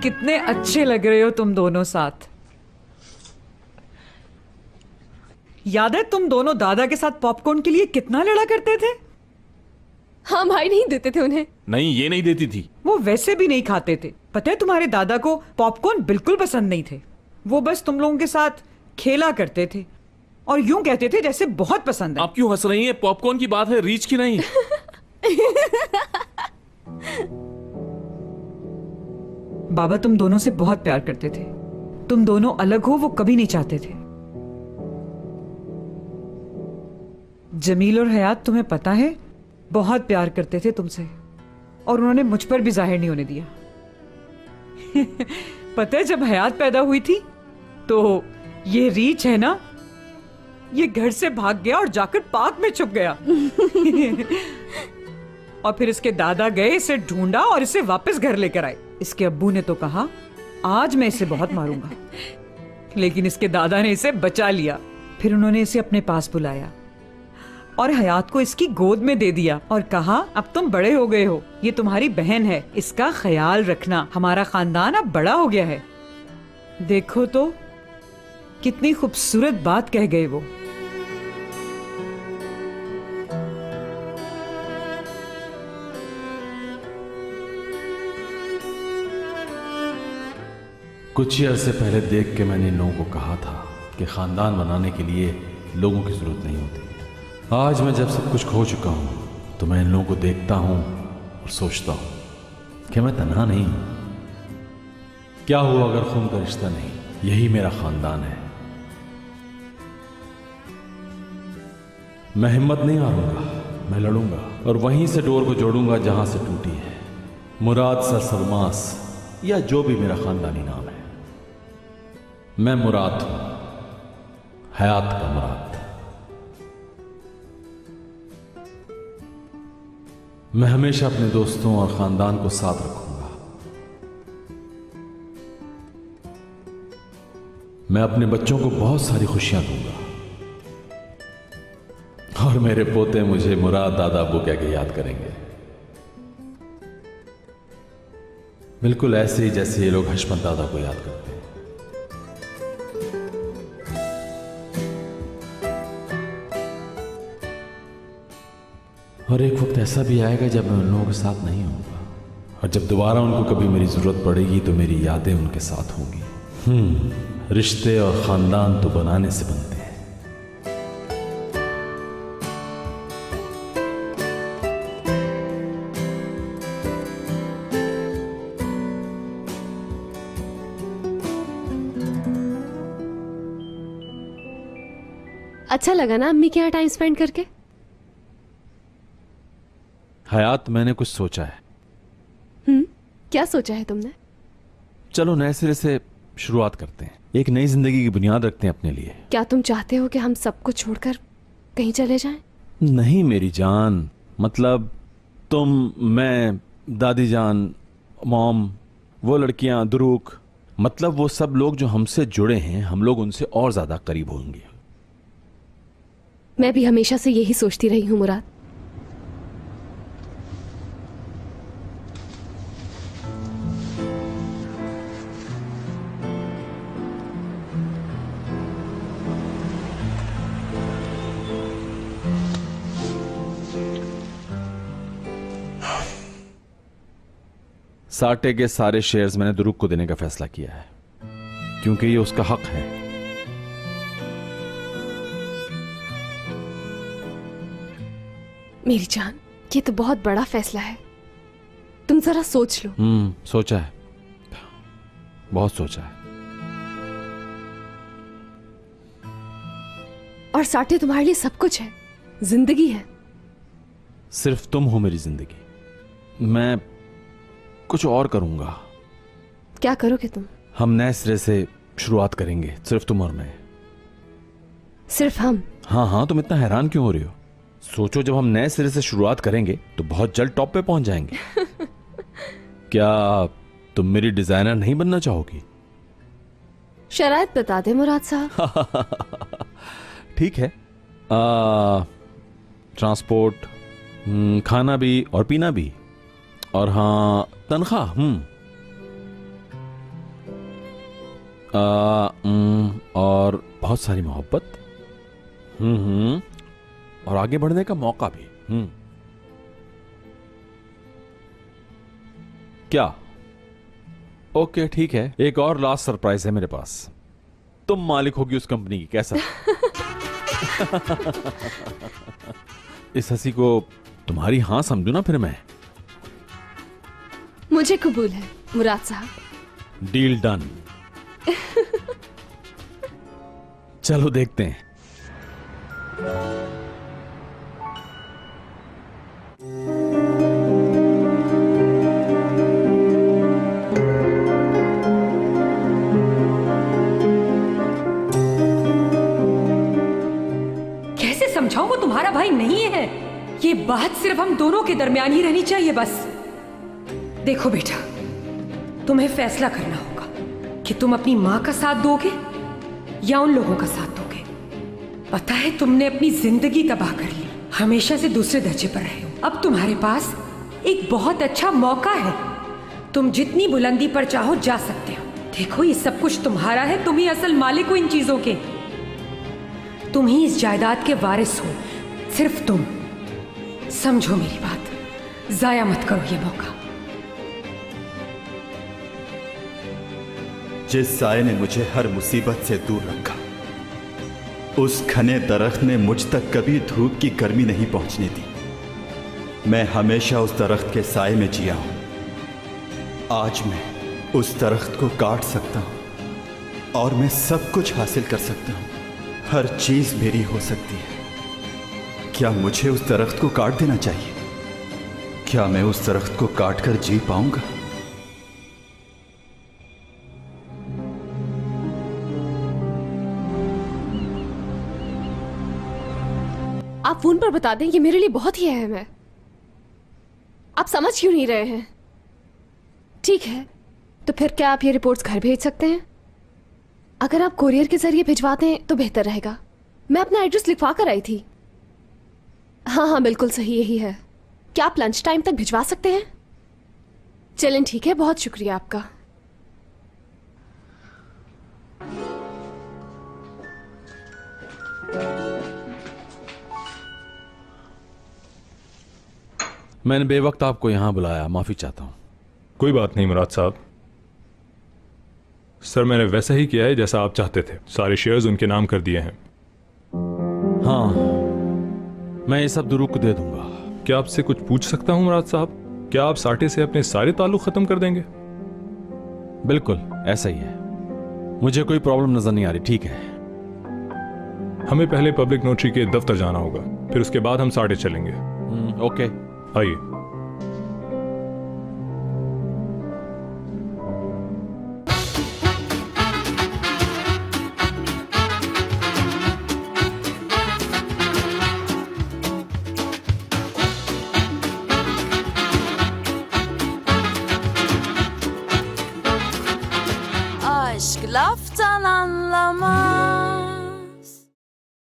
कितने अच्छे लग रहे हो तुम दोनों साथ। याद है तुम दोनों दादा के साथ पॉपकॉर्न के लिए कितना लड़ा करते थे? हाँ भाई, नहीं देते थे उन्हें। नहीं, ये नहीं देती थी। वो वैसे भी नहीं खाते थे। पता है तुम्हारे दादा को पॉपकॉर्न बिल्कुल पसंद नहीं थे। वो बस तुम लोगों के साथ खेला करते थे और यूं कहते थे जैसे बहुत पसंद है। आप क्यों हंस रही हैं? पॉपकॉर्न की बात है, रीच की नहीं। बाबा तुम दोनों से बहुत प्यार करते थे। तुम दोनों अलग हो वो कभी नहीं चाहते थे। जमील और हयात तुम्हें पता है बहुत प्यार करते थे तुमसे और उन्होंने मुझ पर भी जाहिर नहीं होने दिया। पता है जब हयात पैदा हुई थी तो ये रीच है ना, ये घर से भाग गया और जाकर पार्क में छुप गया। और फिर इसके दादा गए, इसे ढूंढा और इसे वापस घर लेकर आए। इसके अब्बू ने तो कहा आज मैं इसे बहुत मारूंगा, लेकिन इसके दादा ने इसे बचा लिया। फिर उन्होंने इसे अपने पास बुलाया और हयात को इसकी गोद में दे दिया और कहा अब तुम बड़े हो गए हो, ये तुम्हारी बहन है, इसका ख्याल रखना, हमारा खानदान अब बड़ा हो गया है। देखो तो कितनी खूबसूरत बात कह गए वो। कुछ ही अरसे पहले देख के मैंने इन लोगों को कहा था कि खानदान बनाने के लिए लोगों की जरूरत नहीं होती। आज मैं जब सब कुछ खो चुका हूं तो मैं इन लोगों को देखता हूं और सोचता हूं कि मैं तन्हा नहीं हूं। क्या हुआ अगर खून का रिश्ता नहीं, यही मेरा खानदान है। मैं हिम्मत नहीं हारूंगा, मैं लड़ूंगा और वहीं से डोर को जोड़ूंगा जहां से टूटी है। मुराद सर सलमास या जो भी मेरा खानदानी नाम है, मैं मुराद हूं, हयात का मुराद। मैं हमेशा अपने दोस्तों और खानदान को साथ रखूंगा। मैं अपने बच्चों को बहुत सारी खुशियां दूंगा और मेरे पोते मुझे मुराद दादा अब्बू कह के याद करेंगे, बिल्कुल ऐसे ही जैसे ये लोग हशमत दादा को याद करते हैं। और एक वक्त ऐसा भी आएगा जब मैं उन लोगों के साथ नहीं होऊंगा और जब दोबारा उनको कभी मेरी जरूरत पड़ेगी तो मेरी यादें उनके साथ होंगी। रिश्ते और खानदान तो बनाने से बनते हैं। अच्छा लगा ना अम्मी के यहाँ टाइम स्पेंड करके? हयात, मैंने कुछ सोचा है। क्या सोचा है तुमने? चलो नए सिरे से शुरुआत करते हैं, एक नई जिंदगी की बुनियाद रखते हैं अपने लिए। क्या तुम चाहते हो कि हम सब कुछ छोड़कर कहीं चले जाएं? नहीं मेरी जान, मतलब तुम, मैं, दादी जान, मॉम, वो लड़कियां, दुरूक, मतलब वो सब लोग जो हमसे जुड़े हैं, हम लोग उनसे और ज्यादा करीब होंगे। मैं भी हमेशा से यही सोचती रही हूं मुराद। साटे के सारे शेयर्स मैंने दुरूक को देने का फैसला किया है क्योंकि ये उसका हक है। मेरी जान, ये तो बहुत बड़ा फैसला है, तुम जरा सोच लो। सोचा है, बहुत सोचा है। और साटे तुम्हारे लिए सब कुछ है, जिंदगी है। सिर्फ तुम हो मेरी जिंदगी। मैं कुछ और करूंगा। क्या करोगे तुम? हम नए सिरे से शुरुआत करेंगे, सिर्फ तुम और मैं। सिर्फ हम? हाँ हाँ, तुम इतना हैरान क्यों हो रही हो? सोचो, जब हम नए सिरे से शुरुआत करेंगे तो बहुत जल्द टॉप पे पहुंच जाएंगे। क्या तुम मेरी डिजाइनर नहीं बनना चाहोगी? शरायत बता दे मुराद साहब। ठीक है, ट्रांसपोर्ट, खाना भी और पीना भी, और हाँ, तनख्वाह और बहुत सारी मोहब्बत और आगे बढ़ने का मौका भी क्या? ओके ठीक है, एक और लास्ट सरप्राइज है मेरे पास। तुम मालिक होगी उस कंपनी की, कैसा? इस हंसी को तुम्हारी हां समझू ना फिर मैं। मुझे कबूल है मुराद साहब। Deal done. चलो देखते हैं। कैसे समझाऊं, वो तुम्हारा भाई नहीं है। ये बात सिर्फ हम दोनों के दरमियान ही रहनी चाहिए बस। देखो बेटा, तुम्हें फैसला करना होगा कि तुम अपनी माँ का साथ दोगे या उन लोगों का साथ दोगे। पता है, तुमने अपनी जिंदगी तबाह कर ली, हमेशा से दूसरे दर्जे पर रहे हो। अब तुम्हारे पास एक बहुत अच्छा मौका है, तुम जितनी बुलंदी पर चाहो जा सकते हो। देखो, ये सब कुछ तुम्हारा है, तुम ही असल मालिक हो इन चीजों के। तुम ही इस जायदाद के वारिस हो, सिर्फ तुम। समझो मेरी बात, जाया मत करो ये मौका। जिस साए ने मुझे हर मुसीबत से दूर रखा, उस घने दरख्त ने मुझ तक कभी धूप की गर्मी नहीं पहुंचने दी। मैं हमेशा उस दरख्त के साए में जिया हूं। आज मैं उस दरख्त को काट सकता हूं और मैं सब कुछ हासिल कर सकता हूं। हर चीज मेरी हो सकती है। क्या मुझे उस दरख्त को काट देना चाहिए? क्या मैं उस दरख्त को काट कर जी पाऊंगा? आप फोन पर बता दें, ये मेरे लिए बहुत ही अहम है। आप समझ क्यों नहीं रहे हैं? ठीक है, तो फिर क्या आप ये रिपोर्ट्स घर भेज सकते हैं? अगर आप कोरियर के जरिए भिजवा दें तो बेहतर रहेगा। मैं अपना एड्रेस लिखवा कर आई थी। हाँ हाँ, बिल्कुल सही यही है। क्या आप लंच टाइम तक भिजवा सकते हैं? चलें ठीक है, बहुत शुक्रिया आपका। मैंने बेवक्त आपको यहां बुलाया, माफी चाहता हूं। कोई बात नहीं मुराद साहब। सर, मैंने वैसा ही किया है जैसा आप चाहते थे। सारे शेयर्स उनके नाम कर दिए हैं। हाँ, मैं ये सब दुरूक को दे दूंगा। क्या आपसे कुछ पूछ सकता हूं मुराद साहब? क्या आप साटे से अपने सारे ताल्लुक खत्म कर देंगे? बिल्कुल ऐसा ही है। मुझे कोई प्रॉब्लम नजर नहीं आ रही। ठीक है, हमें पहले पब्लिक नोटरी के दफ्तर जाना होगा, फिर उसके बाद हम साटे चलेंगे। ओके। आइए। Aşk laf